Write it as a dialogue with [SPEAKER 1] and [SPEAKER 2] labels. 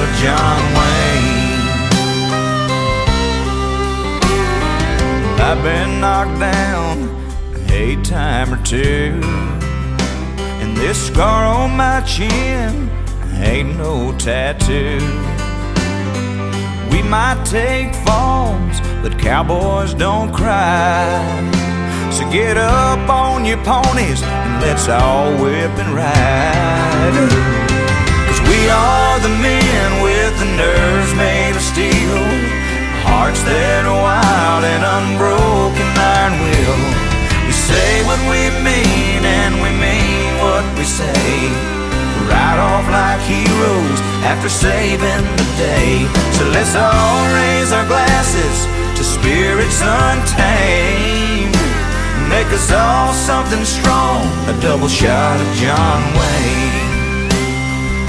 [SPEAKER 1] of John Wayne. I've been knocked down a time or two, and this scar on my chin ain't no tattoo. We might take falls, but cowboys don't cry. So get up on your ponies and let's all whip and ride. 'Cause we are the men with the nerves made of steel, hearts that are wild and unbroken iron will. We say what we mean and we mean what we say. Ride off like heroes after saving the day. So let's all raise our glasses to spirits untamed. Make us all something strong, a double shot of John Wayne.